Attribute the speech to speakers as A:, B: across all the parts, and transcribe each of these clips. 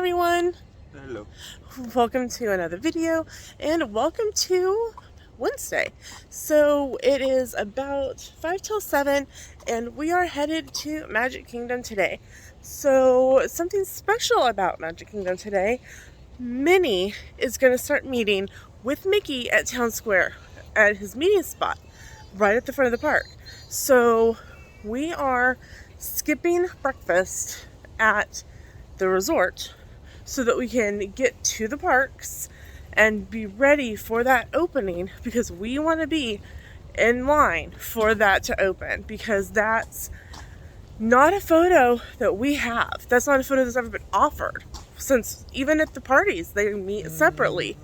A: everyone.
B: Hello.
A: Welcome to another video and welcome to Wednesday. So it is about 5 till 7 and we are headed to Magic Kingdom today. So something special about Magic Kingdom today, Minnie is going to start meeting with Mickey at Town Square at his meeting spot right at the front of the park. So we are skipping breakfast at the resort so that we can get to the parks and be ready for that opening, because we want to be in line for that to open, because that's not a photo that we have. That's not a photo that's ever been offered, since even at the parties they meet separately.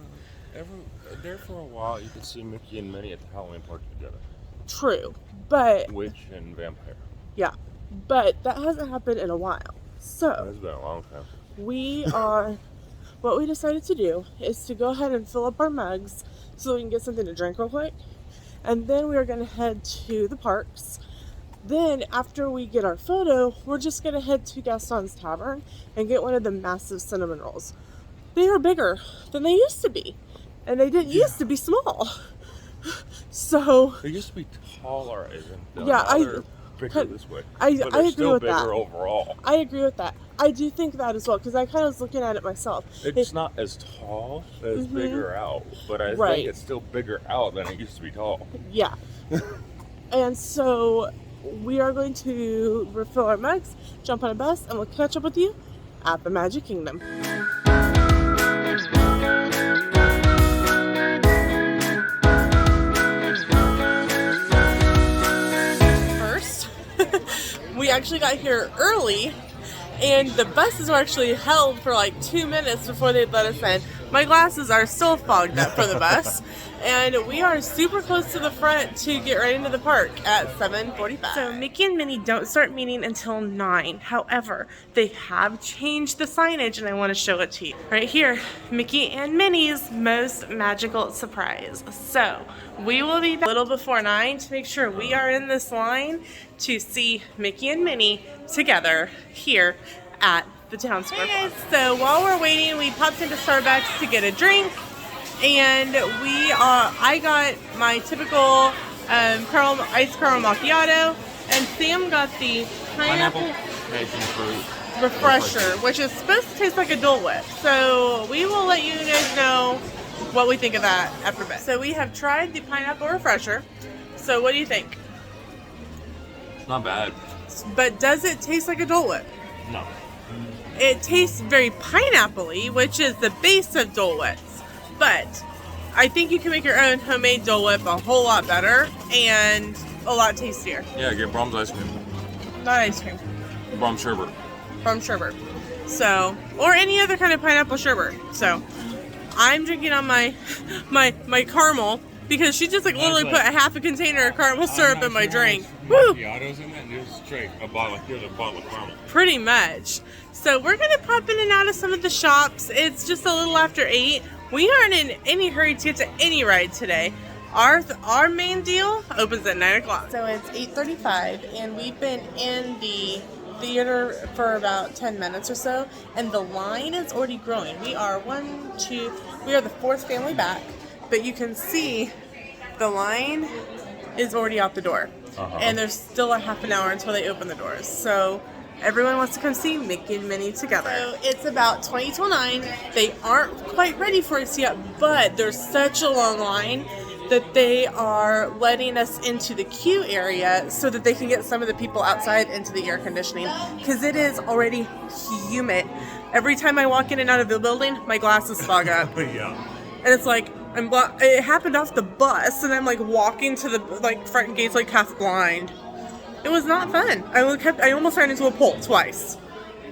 B: There for a while you could see Mickey and Minnie at the Halloween party together.
A: True, but
B: Witch and vampire.
A: yeah, but that hasn't happened in a while. So
B: It's been a long time.
A: what we decided to do is to go ahead and fill up our mugs so we can get something to drink real quick. And then we are going to head to the parks. Then after we get our photo, we're just going to head to Gaston's Tavern and get one of the massive cinnamon rolls. They are bigger than they used to be. And they didn't used to be small. So
B: They used to be taller, isn't they?
A: yeah,
B: They're bigger this way.
A: I
B: but
A: agree
B: still
A: with
B: bigger
A: that.
B: Overall.
A: I agree with that. I do think that as well, because I kind of was looking at it myself.
B: It's not as tall as bigger out, but I
A: Right.
B: think it's still bigger out than it used to be tall.
A: Yeah. And so we are going to refill our mugs, jump on a bus, and we'll catch up with you at the Magic Kingdom. First, we actually got here early, and the buses were actually held for like 2 minutes before they let us in. My glasses are still fogged up for the bus, and we are super close to the front to get right into the park at 7:45. So Mickey and Minnie don't start meeting until 9. However, they have changed the signage, and I want to show it to you. Right here, Mickey and Minnie's most magical surprise. So we will be back a little before 9 to make sure we are in this line to see Mickey and Minnie together here at the Town Square. Hey guys, so while we're waiting, we popped into Starbucks to get a drink, and I got my typical iced caramel macchiato, and Sam got the pineapple
B: passion fruit
A: refresher, which is supposed to taste like a Dole Whip. So we will let you guys know what we think of that after a bit. So we have tried the pineapple refresher. So what do you think?
B: It's not bad.
A: But does it taste like a Dole Whip?
B: No.
A: It tastes very pineapple-y, which is the base of Dole Whips. But I think you can make your own homemade Dole Whip a whole lot better and a lot tastier.
B: Yeah, get Brahms ice cream.
A: Not ice cream.
B: Brahms sherbet.
A: From sherbet. So, or any other kind of pineapple sherbet. So, I'm drinking on my caramel, because she just like literally put a half a container of caramel syrup in my drink. Woo!
B: Macchiatos in that, and just straight a bottle. Here's a bottle of caramel.
A: Pretty much. So we're gonna pop in and out of some of the shops. It's just a little after 8. We aren't in any hurry to get to any ride today. Our main deal opens at 9 o'clock. So it's 8:35, and we've been in the theater for about 10 minutes or so, and the line is already growing. We are the fourth family back, but you can see the line is already out the door. And there's still a half an hour until they open the doors. So everyone wants to come see Mickey and Minnie together. So it's about 20 till 9. They aren't quite ready for us yet, but there's such a long line that they are letting us into the queue area so that they can get some of the people outside into the air conditioning, because it is already humid. Every time I walk in and out of the building, my glasses fog up.
B: Yeah.
A: And it's like, it happened off the bus, and I'm like walking to the front gates like half blind. It was not fun. I almost ran into a pole twice.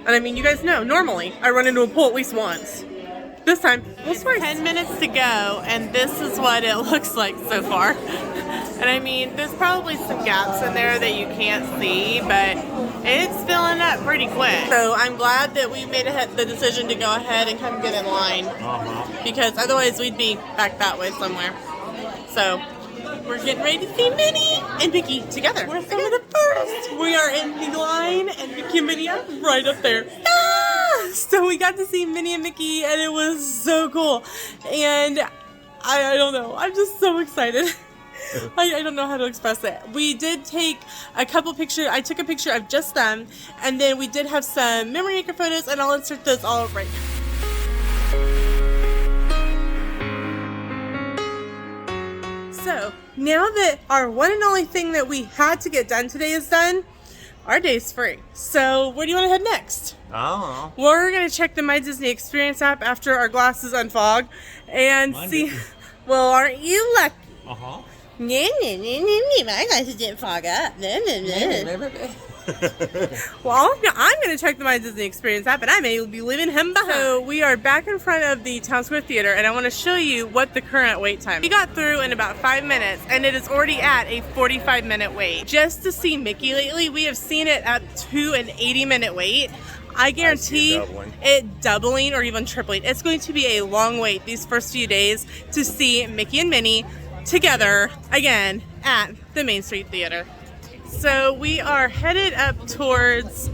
A: And I mean, you guys know, normally I run into a pole at least once. This time, it's 10 minutes to go, and this is what it looks like so far. And I mean, there's probably some gaps in there that you can't see, but it's filling up pretty quick. So I'm glad that we made the decision to go ahead and come get in line, because otherwise we'd be back that way somewhere. So we're getting ready to see Minnie and Mickey together. We're some of the first. We are in the line, and Mickey and Minnie are right up there. Ah! So we got to see Minnie and Mickey, and it was so cool. And I don't know, I'm just so excited. I don't know how to express it. We did take a couple pictures. I took a picture of just them, and then we did have some memory maker photos, and I'll insert those all right now. So now that our one and only thing that we had to get done today is done, our day's free. So where do you want to head next?
B: I don't know.
A: We're going to check the My Disney Experience app after our glasses unfog and
B: Mine
A: see.
B: didn't.
A: Well, aren't you lucky?
B: Uh-huh.
A: My glasses didn't fog up. Well, I'm going to check the My Disney Experience app, and I may be leaving him behind. So we are back in front of the Town Square Theater, and I want to show you what the current wait time is. We got through in about 5 minutes, and it is already at a 45-minute wait. Just to see Mickey lately, we have seen it up to an 80-minute wait. I guarantee it doubling or even tripling. It's going to be a long wait these first few days to see Mickey and Minnie together again at the Main Street Theater. So we are headed up towards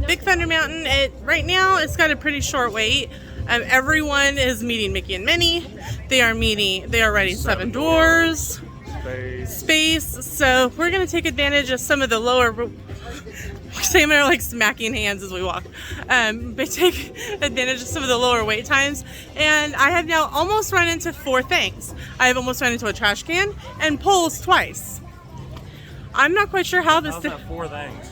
A: Big Thunder Mountain. Right now it's got a pretty short wait. Everyone is meeting Mickey and Minnie. They are riding Seven Dwarfs. Space. So we're going to take advantage of some of the lower... Sam and I are like smacking hands as we walk. But take advantage of some of the lower wait times. And I have now almost run into 4 things. I have almost run into a trash can and poles twice. I'm not quite sure how this...
B: How's that 4 things?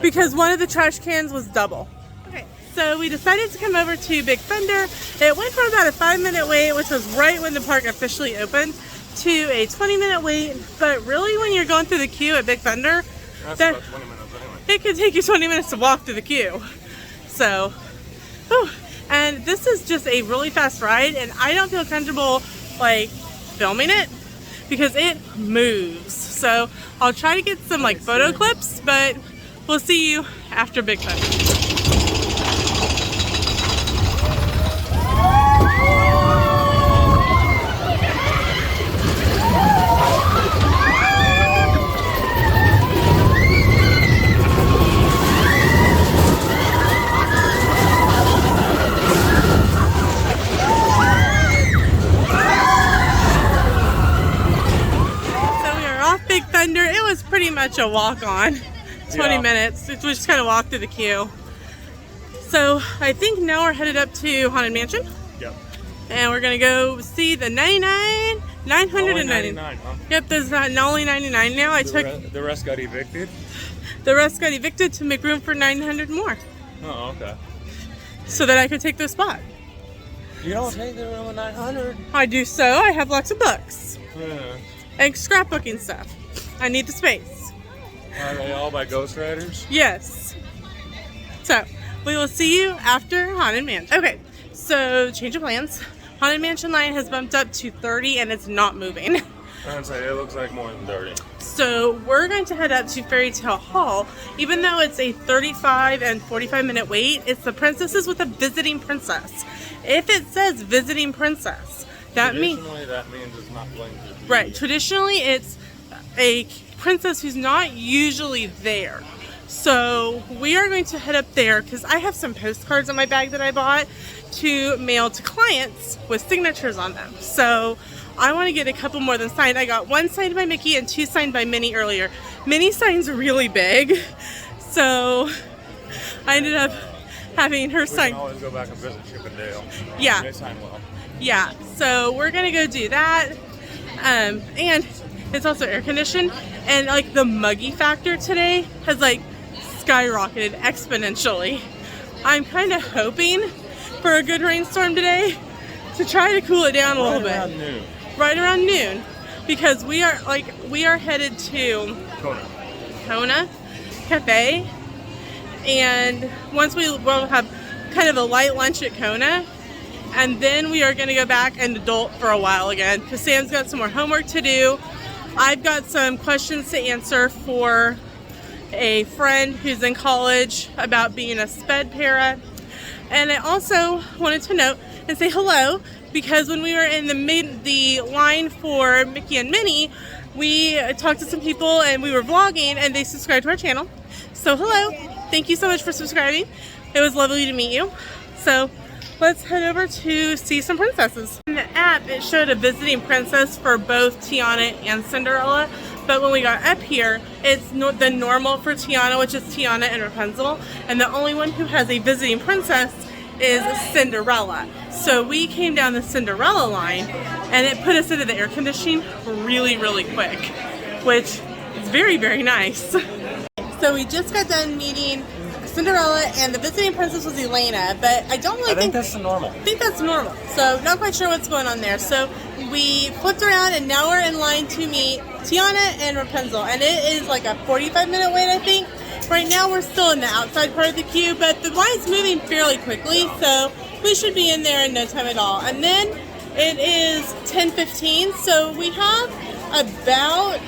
A: Because one of the trash cans was double. Okay, so we decided to come over to Big Thunder. It went from about a 5-minute wait, which was right when the park officially opened, to a 20-minute wait. But really, when you're going through the queue at Big Thunder,
B: That's about 20 minutes anyway.
A: It could take you 20 minutes to walk through the queue. So, whew. And this is just a really fast ride, and I don't feel comfortable like filming it because it moves. So I'll try to get some like photo clips, but we'll see you after Big Thunder. It was pretty much a walk-on, 20 minutes. It was just kind of walk through the queue. So I think now we're headed up to Haunted Mansion.
B: Yep.
A: And we're gonna go see the 999.
B: Huh?
A: Yep, there's not only 99 now.
B: The rest got evicted?
A: The rest got evicted to make room for 900 more.
B: Oh, okay.
A: So that I could take their spot.
B: You don't take the room of 900?
A: I do so. I have lots of books.
B: Yeah.
A: And scrapbooking stuff. I need the space.
B: Are they all by ghostwriters?
A: Yes. So, we will see you after Haunted Mansion. Okay, so change of plans. Haunted Mansion line has bumped up to 30 and it's not moving.
B: I'd say it looks like more than 30.
A: So we're going to head up to Fairy Tale Hall. Even though it's a 35 and 45-minute wait, it's the princesses with a visiting princess. If it says visiting princess, that means
B: it's not going to be.
A: Right. Traditionally, it's a princess who's not usually there. So we are going to head up there because I have some postcards in my bag that I bought to mail to clients with signatures on them. So I want to get a couple more than signed. I got 1 signed by Mickey and 2 signed by Minnie earlier. Minnie signs really big, so I ended up having her sign.
B: We can always go back and visit Chip and Dale.
A: Yeah.
B: They sign well.
A: Yeah, so we're gonna go do that. And it's also air conditioned, and like the muggy factor today has like skyrocketed exponentially. I'm kind of hoping for a good rainstorm today to try to cool it down a little bit.
B: Around noon.
A: Right around noon, because we are headed to Kona Cafe, and once we'll have kind of a light lunch at Kona, and then we are going to go back and adult for a while again because Sam's got some more homework to do. I've got some questions to answer for a friend who's in college about being a sped para. And I also wanted to note and say hello because when we were in the line for Mickey and Minnie, we talked to some people and we were vlogging and they subscribed to our channel. So hello, thank you so much for subscribing. It was lovely to meet you. So let's head over to see some princesses. In the app, it showed a visiting princess for both Tiana and Cinderella. But when we got up here, it's the normal for Tiana, which is Tiana and Rapunzel. And the only one who has a visiting princess is Cinderella. So we came down the Cinderella line and it put us into the air conditioning really, really quick, which is very, very nice. So we just got done meeting Cinderella and the visiting princess was Lena, but I don't really think
B: that's normal.
A: I think that's normal. So not quite sure what's going on there. So we flipped around and now we're in line to meet Tiana and Rapunzel, and it is like a 45-minute wait, I think. Right now we're still in the outside part of the queue, but the line's moving fairly quickly, so we should be in there in no time at all. And then it is 10:15, so we have about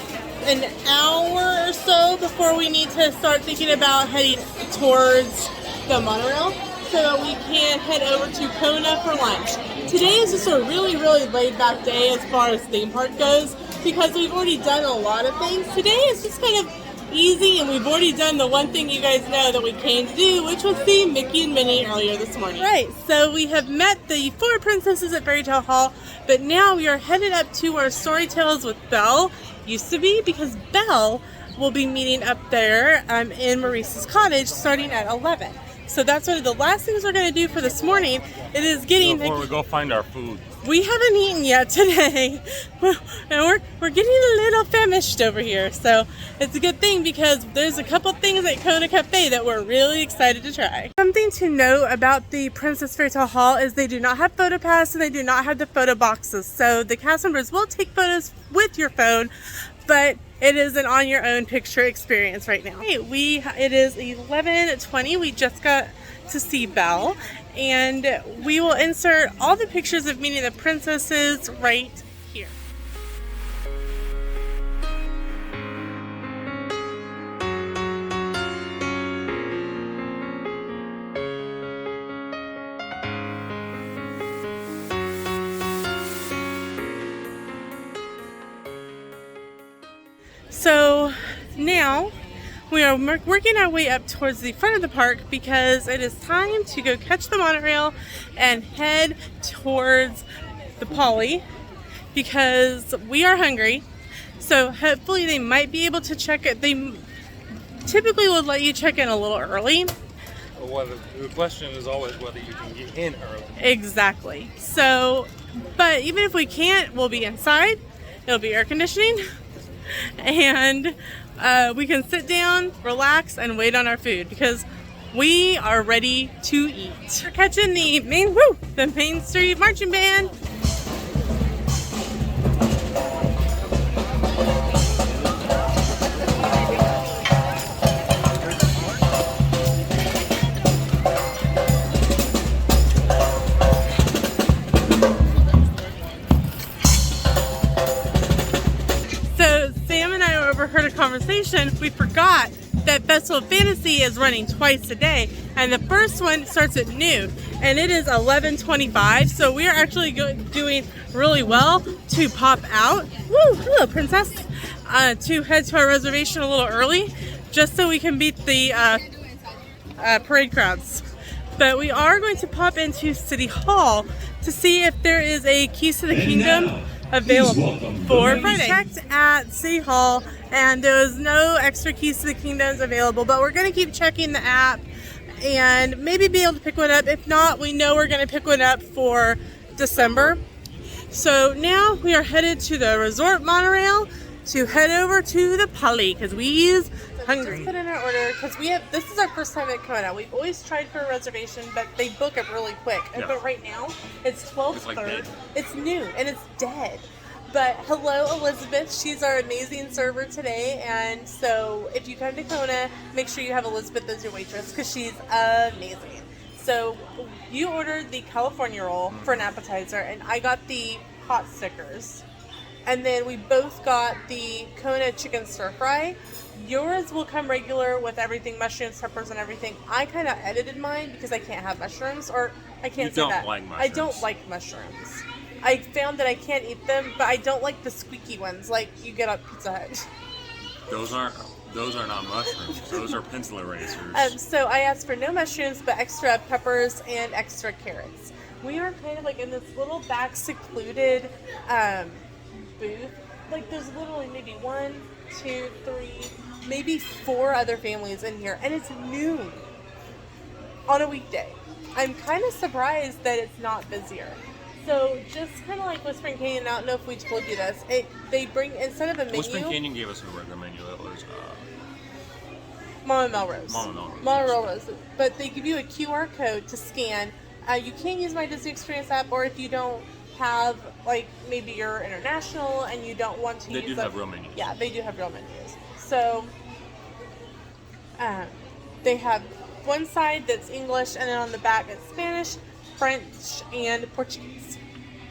A: an hour or so before we need to start thinking about heading towards the monorail so that we can head over to Kona for lunch. Today is just a really, really laid back day as far as theme park goes because we've already done a lot of things. Today is just kind of easy, and we've already done the one thing you guys know that we came to do, which was see Mickey and Minnie earlier this morning. Right, so we have met the 4 princesses at Fairy Tale Hall, but now we are headed up to where Storytales with Belle used to be, because Belle will be meeting up there in Maurice's cottage starting at 11. So that's one of the last things we're going to do for this morning. It is getting...
B: Before we go find our food.
A: We haven't eaten yet today, and we're getting a little famished over here, so it's a good thing because there's a couple things at Kona Cafe that we're really excited to try. Something to note about the Princess Fairy Tale Hall is they do not have photo pass and they do not have the photo boxes, so the cast members will take photos with your phone, but it is an on your own picture experience right now. Hey, it is 11:20. We just got to see Belle, and we will insert all the pictures of meeting the princesses right here. So now we are working our way up towards the front of the park because it is time to go catch the monorail and head towards the Poly because we are hungry. So hopefully they might be able to check it. They typically would let you check in a little early.
B: Well, the question is always whether you can get in early.
A: Exactly. So, but even if we can't, we'll be inside. It'll be air conditioning. And we can sit down, relax, and wait on our food because we are ready to eat. We're catching the Main Street Marching Band. Heard a conversation, we forgot that Festival of Fantasy is running twice a day, and the first one starts at noon, and it is 11:25. So we are actually doing really well to pop out. Woo! Hello, princess. To head to our reservation a little early, just so we can beat the parade crowds. But we are going to pop into City Hall to see if there is a Keys to the Kingdom available for Friday. We checked at City Hall and there was no extra Keys to the Kingdoms available, but we're going to keep checking the app and maybe be able to pick one up. If not, we know we're going to pick one up for December. So now we are headed to the resort monorail to head over to the Poly because we's hungry. We just put in our order because this is our first time at Kona. We've always tried for a reservation, but they book it really quick. Yeah. But right now it's 12:30. It's noon and it's dead. But hello, Elizabeth. She's our amazing server today, and so if you come to Kona, make sure you have Elizabeth as your waitress because she's amazing. So you ordered the California roll for an appetizer, and I got the hot stickers. And then we both got the Kona chicken stir fry. Yours will come regular with everything, mushrooms, peppers, and everything. I kind of edited mine because I can't have mushrooms, or I can't say that.
B: Like mushrooms.
A: I don't like mushrooms. I found that I can't eat them, but I don't like the squeaky ones like you get at Pizza Hut.
B: Those aren't Those are not mushrooms. Those are pencil erasers.
A: So I asked for no mushrooms, but extra peppers and extra carrots. We are kind of like in this little back secluded booth. Like there's literally maybe 1, 2, 3, maybe 4 other families in here, and it's noon on a weekday. I'm kind of surprised that it's not busier. So just kind of like Whispering Canyon, I don't know if we told you this. They bring, instead of a menu.
B: Whispering Canyon gave us a regular menu. It was
A: Mama Melrose.
B: Mama
A: Melrose. But they give you a QR code to scan. You can use My Disney Experience app, or if you don't have, like, maybe you're international and you don't want to use
B: They do have real menus.
A: Yeah, they do have real menus. So, they have one side that's English, and then on the back it's Spanish, French, and Portuguese.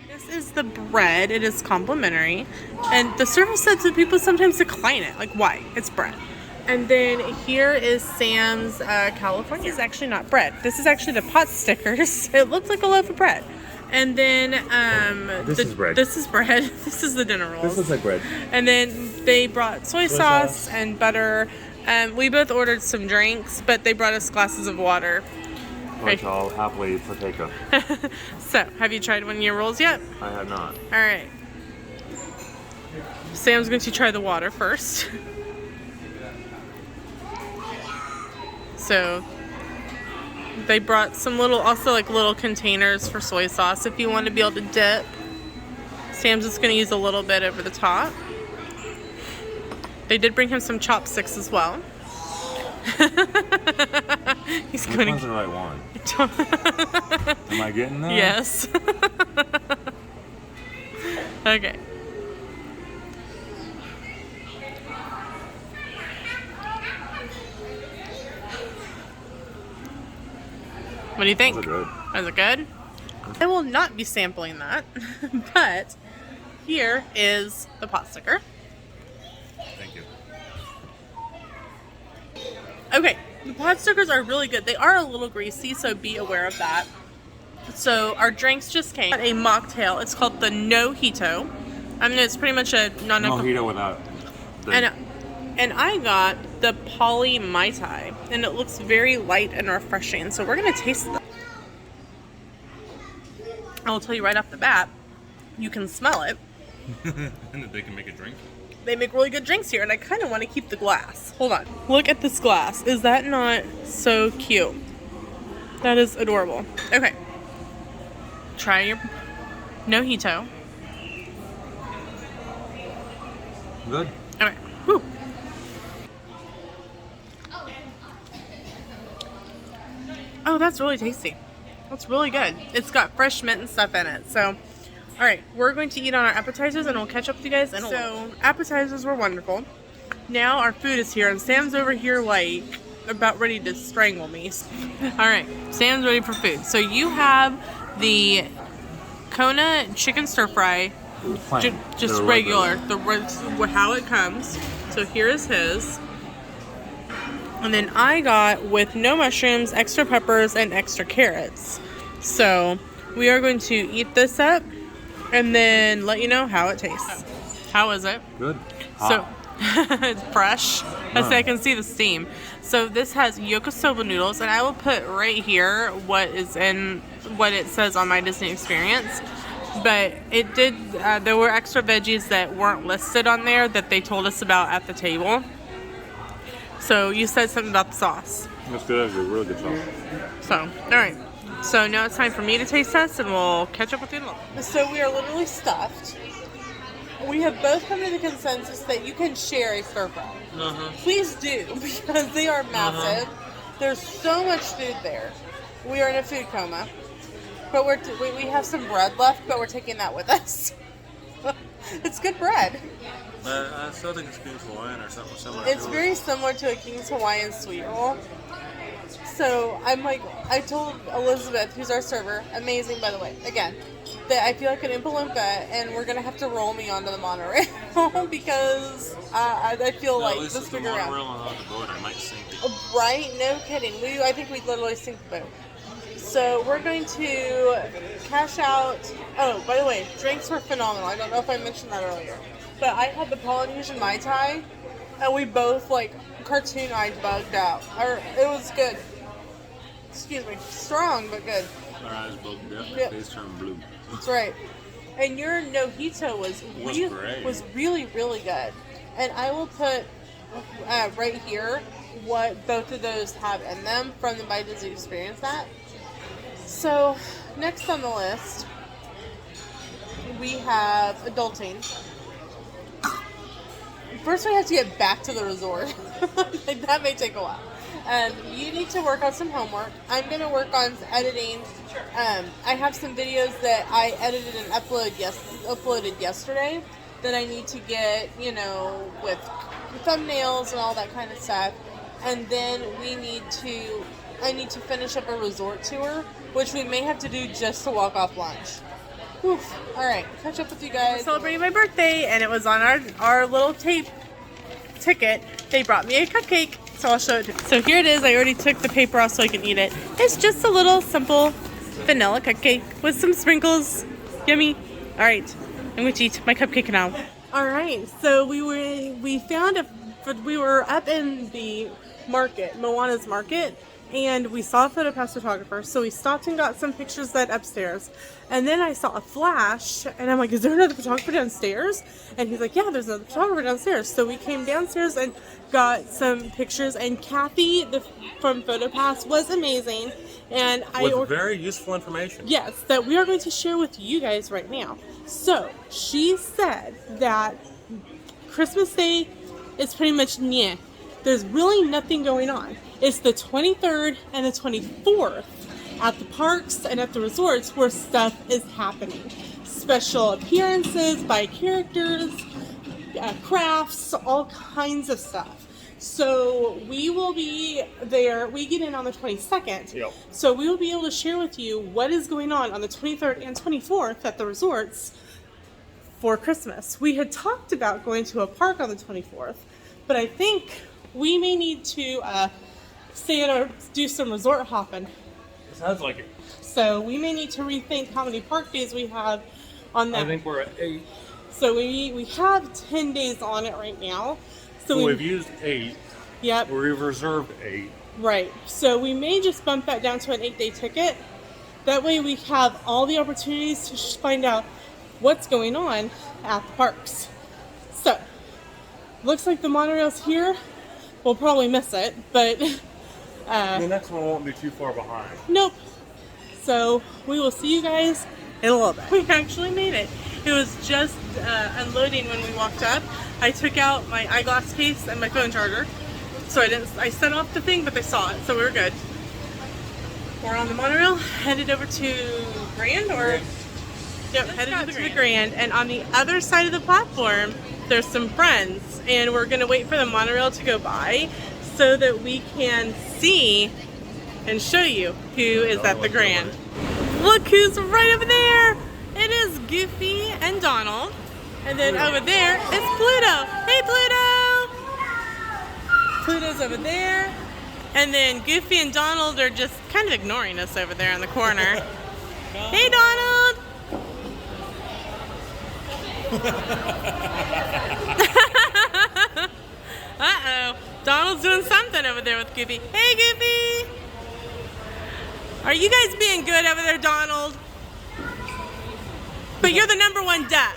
A: This is the bread. It is complimentary. And the server said that people sometimes decline it. Like, why? It's bread. And then here is Sam's California. This is actually not bread. This is actually the pot stickers. It looks like a loaf of bread. And then
B: This is bread.
A: This is bread. This is the dinner rolls.
B: This looks like bread.
A: And then they brought soy sauce and butter. We both ordered some drinks, but they brought us glasses of water.
B: Which I'll happily partake of.
A: So, have you tried one of your rolls yet?
B: I have not.
A: All right. Sam's going to try the water first. So, they brought some little containers for soy sauce if you want to be able to dip. Sam's just going to use a little bit over the top. They did bring him some chopsticks as well. He's
B: Which
A: going
B: one's
A: to.
B: the right one? Am I getting that?
A: Yes. Okay. What do you think?
B: Those are good.
A: Is it good? I will not be sampling that, but here is the pot sticker.
B: Thank you.
A: Okay, the pot stickers are really good. They are a little greasy, so be aware of that. So our drinks just came. A mocktail. It's called the Nojito. I mean, it's pretty much a
B: Mojito without the...
A: And I got the Poly Mai Tai, and it looks very light and refreshing. So we're gonna taste them. I will tell you right off the bat, you can smell it.
B: And they can make a drink?
A: They make really good drinks here, and I kind of want to keep the glass. Hold on. Look at this glass. Is that not so cute? That is adorable. Okay. Try your Nojito.
B: Good.
A: Okay. Woo. Oh, that's really tasty. That's really good. It's got fresh mint and stuff in it. So, all right, we're going to eat on our appetizers, and we'll catch up with you guys in a little. So, appetizers were wonderful. Now our food is here, and Sam's over here like about ready to strangle me. All right, Sam's ready for food. So you have the Kona chicken stir fry, just regular, how it comes. So here is his. And then I got with no mushrooms, extra peppers, and extra carrots. So we are going to eat this up and then let you know how it tastes. How is it?
B: Good.
A: So it's fresh. I can see the steam. So this has yokosoba noodles, and I will put right here what it says on My Disney Experience. But it did. There were extra veggies that weren't listed on there that they told us about at the table. So you said something about the sauce.
B: That's good. That's a really good sauce.
A: So, all right. So now it's time for me to taste test, and we'll catch up with you in a little. So we are literally stuffed. We have both come to the consensus that you can share a stir fry. Please do, because they are massive. There's so much food there. We are in a food coma. But we have some bread left, but we're taking that with us. It's good bread.
B: I still think it's King's Hawaiian or something similar.
A: It's very similar to a King's Hawaiian sweet roll. So I told Elizabeth, who's our server, amazing by the way, again, that I feel like an Oompa Loompa, and we're gonna have to roll me onto the monorail because I feel like let's figure out.
B: On the boat, I might sink it.
A: Right? No kidding. I think we'd literally sink the boat. So we're going to cash out. Oh, by the way, drinks were phenomenal. I don't know if I mentioned that earlier, but I had the Polynesian Mai Tai, and we both cartoon eyes bugged out. Or it was good. Excuse me. Strong, but good.
B: Our eyes bugged up,
A: Yep.
B: face turned blue.
A: That's right. And your mojito was
B: great.
A: really, really good. And I will put right here what both of those have in them from the By Disney Experience that. So, next on the list, we have adulting. First, we have to get back to the resort. That may take a while. You need to work on some homework. I'm going to work on editing. I have some videos that I edited and uploaded yesterday that I need to get, with thumbnails and all that kind of stuff. And then I need to finish up a resort tour, which we may have to do just to walk off lunch. Oof. All right, catch up with you guys. Celebrating my birthday, and it was on our little tape ticket. They brought me a cupcake, so I'll show it to you. So here it is. I already took the paper off so I can eat it. It's just a little simple vanilla cupcake with some sprinkles. Yummy. All right, I'm going to eat my cupcake now. All right, so we were up in the market, Moana's market, and we saw a photopass photographer, so we stopped and got some pictures that upstairs. And then I saw a flash, and I'm like, is there another photographer downstairs? And he's like, yeah, there's another photographer downstairs. So we came downstairs and got some pictures, and Kathy from PhotoPass was amazing. And
B: with very useful information.
A: Yes, that we are going to share with you guys right now. So she said that Christmas Day is pretty much nyeh. There's really nothing going on. It's the 23rd and the 24th at the parks and at the resorts where stuff is happening. Special appearances by characters, crafts, all kinds of stuff. So we will be there. We get in on the 22nd.
B: Yep.
A: So we will be able to share with you what is going on the 23rd and 24th at the resorts for Christmas. We had talked about going to a park on the 24th, but I think we may need to stay at or do some resort hopping.
B: It sounds like it.
A: So we may need to rethink how many park days we have on that.
B: I think we're at 8.
A: So we have 10 days on it right now. So
B: we've used 8.
A: Yep.
B: We've reserved 8.
A: Right. So we may just bump that down to an 8-day ticket. That way we have all the opportunities to find out what's going on at the parks. So, looks like the monorail's here. We'll probably miss it, but
B: the next one won't be too far behind.
A: Nope. So we will see you guys in a little bit. We actually made it. It was just unloading when we walked up. I took out my eyeglass case and my phone charger, so I set off the thing, but they saw it, so we were good. We're on the monorail, headed over to Grand, or yep, headed to the Grand. And on the other side of the platform, there's some friends, and we're gonna wait for the monorail to go by so that we can see and show you who is at the Grand. Look who's right over there! It is Goofy and Donald, and then over there is Pluto. Hey, Pluto! Pluto's over there, and then Goofy and Donald are just kind of ignoring us over there in the corner. Hey, Donald! Uh-oh. Donald's doing something over there with Goofy. Hey, Goofy! Are you guys being good over there, Donald? But you're the #1 duck.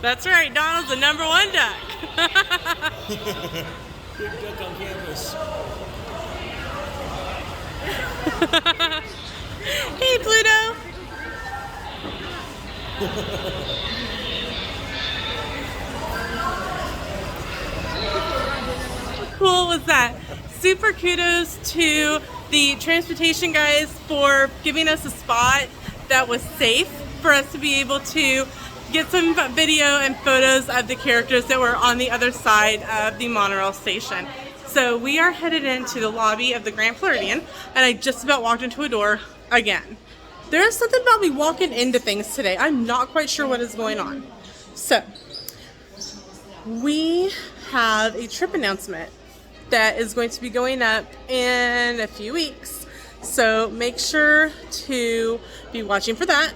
A: That's right, Donald's the #1 duck.
C: Big duck on campus.
A: Hey, Pluto! How cool was that? Super kudos to the transportation guys for giving us a spot that was safe for us to be able to get some video and photos of the characters that were on the other side of the monorail station. So we are headed into the lobby of the Grand Floridian, and I just about walked into a door again. There is something about me walking into things today. I'm not quite sure what is going on. So, we have a trip announcement that is going to be going up in a few weeks. So make sure to be watching for that.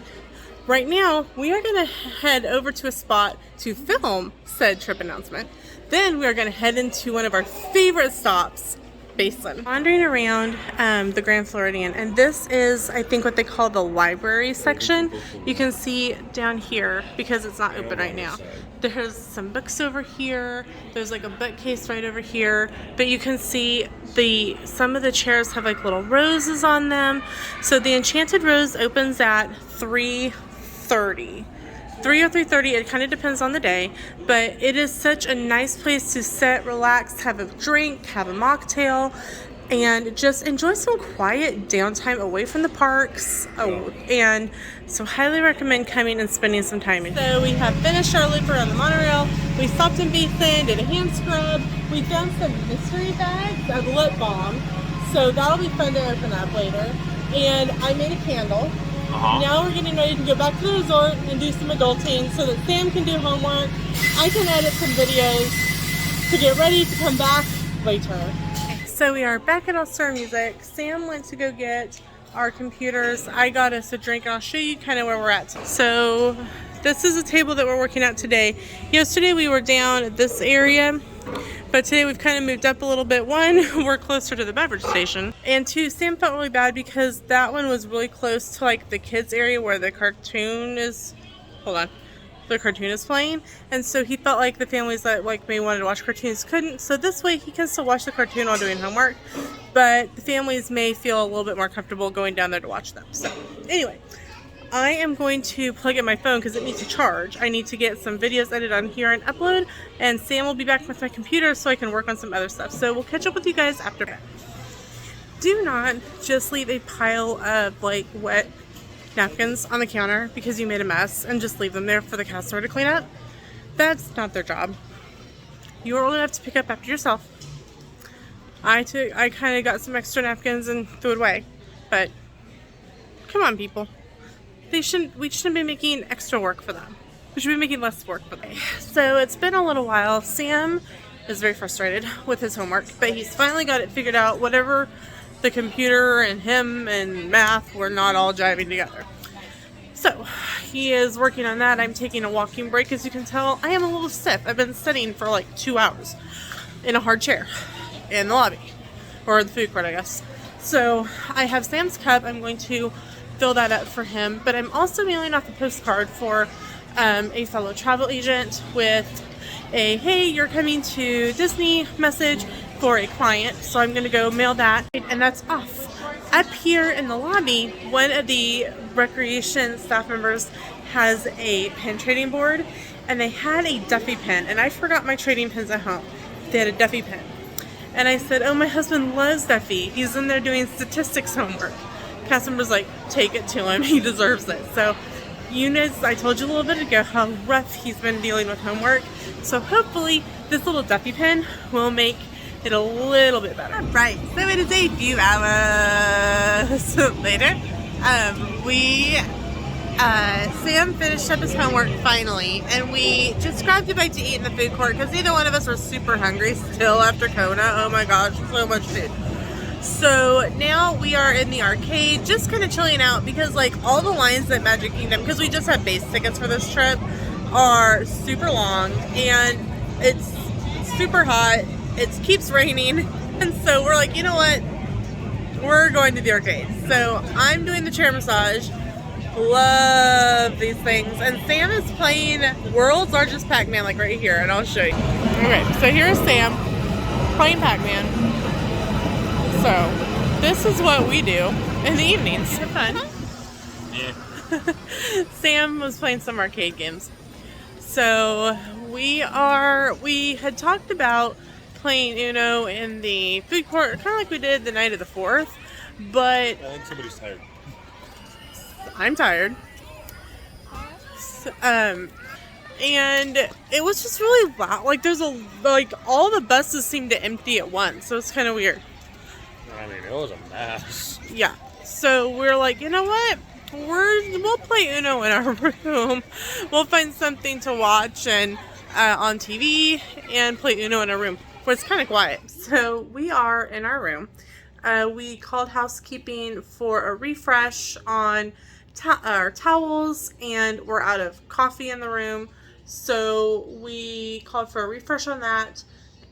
A: right now we are going to head over to a spot to film said trip announcement. Then we are going to head into one of our favorite stops, Baseline. Wandering around the Grand Floridian, and this is, I think, what they call the library section. You can see down here, because it's not open right now, there's some books over here. There's like a bookcase right over here, but you can see some of the chairs have like little roses on them. So the Enchanted Rose opens at 3:30. 3 or 3:30, it kind of depends on the day, but it is such a nice place to sit, relax, have a drink, have a mocktail, and just enjoy some quiet downtime away from the parks. Oh, and so highly recommend coming and spending some time in here. So we have finished our loop around the monorail. We stopped in Baseline, did a hand scrub. We found some mystery bags of lip balm, so that'll be fun to open up later. And I made a candle. Now we're getting ready to go back to the resort and do some adulting so that Sam can do homework. I can edit some videos to get ready to come back later. So we are back at All Star Music. Sam went to go get our computers. I got us a drink, and I'll show you kind of where we're at. So this is a table that we're working at today. Yesterday we were down at this area, but today we've kind of moved up a little bit. One, we're closer to the beverage station. And two, Sam felt really bad because that one was really close to like the kids area where the cartoon is, the cartoon is playing. And so he felt like the families that like may wanted to watch cartoons couldn't. So this way he can still watch the cartoon while doing homework, but the families may feel a little bit more comfortable going down there to watch them. So anyway, I am going to plug in my phone because it needs to charge. I need to get some videos edited on here and upload, and Sam will be back with my computer so I can work on some other stuff. So we'll catch up with you guys after that. Do not just leave a pile of like wet napkins on the counter because you made a mess and just leave them there for the customer to clean up. That's not their job. You are old enough to pick up after yourself. I kind of got some extra napkins and threw it away, but come on, people. We shouldn't be making extra work for them. We should be making less work for them. So it's been a little while. Sam is very frustrated with his homework, but he's finally got it figured out. Whatever the computer and him and math were not all jiving together. So he is working on that. I'm taking a walking break. As you can tell, I am a little stiff. I've been sitting for like 2 hours in a hard chair in the lobby, or the food court, I guess. So I have Sam's cup. I'm going to fill that up for him, but I'm also mailing off a postcard for a fellow travel agent with a "hey, you're coming to Disney" message for a client. So I'm going to go mail that, and that's off. Up here in the lobby, one of the recreation staff members has a pen trading board, and they had a Duffy pen, and I forgot my trading pins at home. They had a Duffy pen, and I said, "Oh, my husband loves Duffy. He's in there doing statistics homework." Customer's like, "Take it to him. He deserves it." So, Eunice, I told you a little bit ago how rough he's been dealing with homework. So hopefully this little Duffy pen will make it a little bit better. Right. So it is a few hours later. Sam finished up his homework finally, and we just grabbed a bite to eat in the food court because neither one of us were super hungry still after Kona. Oh my gosh, so much food. So now we are in the arcade, just kind of chilling out because like all the lines at Magic Kingdom, because we just have base tickets for this trip, are super long and it's super hot. It keeps raining, and so we're like, you know what? We're going to the arcade. So I'm doing the chair massage. Love these things. And Sam is playing World's Largest Pac-Man, like right here, and I'll show you. Okay, so here's Sam playing Pac-Man. So, this is what we do in the evenings. Have fun. Yeah. Sam was playing some arcade games. So, we had talked about playing Uno in the food court, kind of like we did the night of the 4th, but
B: I think somebody's tired.
A: I'm tired. And it was just really loud. Like, all the buses seemed to empty at once, so it's kind of weird.
B: I mean, it was a mess.
A: Yeah. So we're like, you know what? We'll play Uno in our room. We'll find something to watch and on TV and play Uno in our room where it's kind of quiet. So we are in our room. We called housekeeping for a refresh on our towels, and we're out of coffee in the room. So we called for a refresh on that,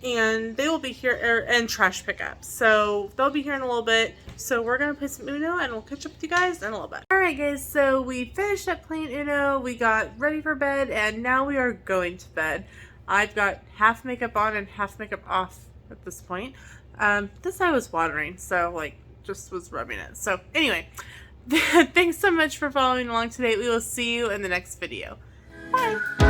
A: and they will be here, and trash pickup. So they'll be here in a little bit. So we're going to play some Uno, and we'll catch up with you guys in a little bit. Alright guys, so we finished up playing Uno, we got ready for bed, and now we are going to bed. I've got half makeup on and half makeup off at this point. This eye was watering, so like just was rubbing it. So anyway, thanks so much for following along today. We will see you in the next video. Bye!